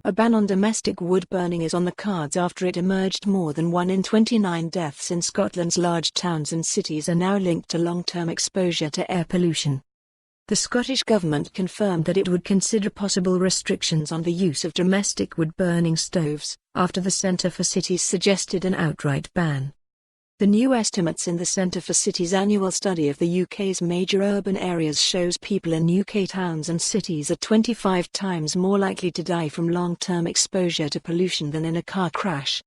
A ban on domestic wood burning is on the cards after it emerged more than 1 in 29 deaths in Scotland's large towns and cities are now linked to long-term exposure to air pollution. The Scottish Government confirmed that it would consider possible restrictions on the use of domestic wood-burning stoves, after the Centre for Cities suggested an outright ban. The new estimates in the Centre for Cities annual study of the UK's major urban areas shows people in UK towns and cities are 25 times more likely to die from long-term exposure to pollution than in a car crash.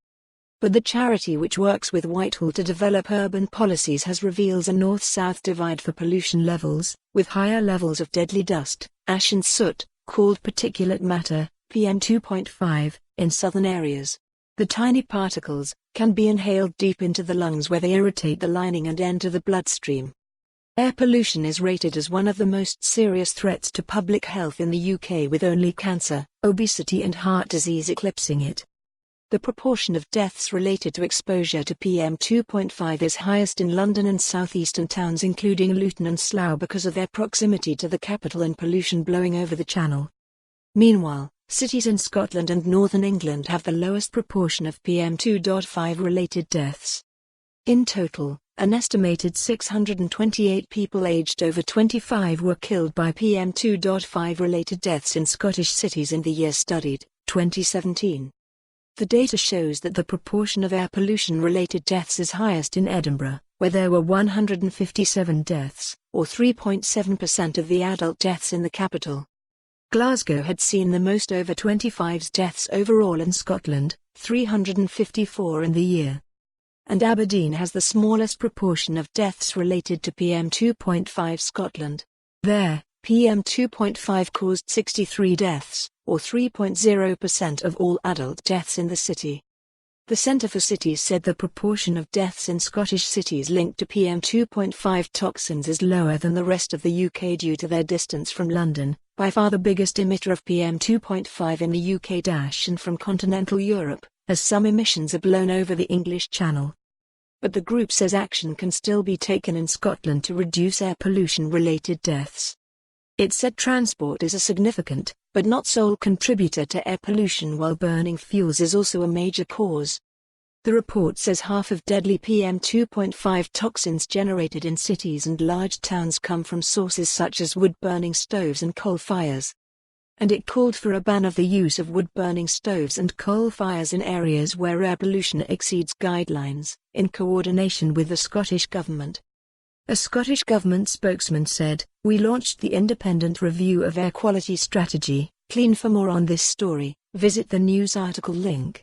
But the charity which works with Whitehall to develop urban policies has reveals a north-south divide for pollution levels, with higher levels of deadly dust, ash and soot, called particulate matter, PM2.5, in southern areas. The tiny particles can be inhaled deep into the lungs where they irritate the lining and enter the bloodstream. Air pollution is rated as one of the most serious threats to public health in the UK, with only cancer, obesity and heart disease eclipsing it. The proportion of deaths related to exposure to PM2.5 is highest in London and southeastern towns including Luton and Slough because of their proximity to the capital and pollution blowing over the channel. Meanwhile, cities in Scotland and northern England have the lowest proportion of PM2.5 related deaths. In total, an estimated 628 people aged over 25 were killed by PM2.5 related deaths in Scottish cities in the year studied, 2017. The data shows that the proportion of air pollution related deaths is highest in Edinburgh, where there were 157 deaths, or 3.7% of the adult deaths in the capital. Glasgow had seen the most over 25 deaths overall in Scotland, 354 in the year. And Aberdeen has the smallest proportion of deaths related to PM2.5 Scotland. There, PM2.5 caused 63 deaths, or 3.0% of all adult deaths in the city. The Centre for Cities said the proportion of deaths in Scottish cities linked to PM2.5 toxins is lower than the rest of the UK due to their distance from London, by far the biggest emitter of PM2.5 in the UK and from continental Europe, as some emissions are blown over the English Channel. But the group says action can still be taken in Scotland to reduce air pollution-related deaths. It said transport is a significant, but not sole contributor to air pollution, while burning fuels is also a major cause. The report says half of deadly PM2.5 toxins generated in cities and large towns come from sources such as wood-burning stoves and coal fires. And it called for a ban of the use of wood-burning stoves and coal fires in areas where air pollution exceeds guidelines, in coordination with the Scottish Government. A Scottish Government spokesman said, "We launched the independent review of air quality strategy, Clean. For more on this story, visit the news article link.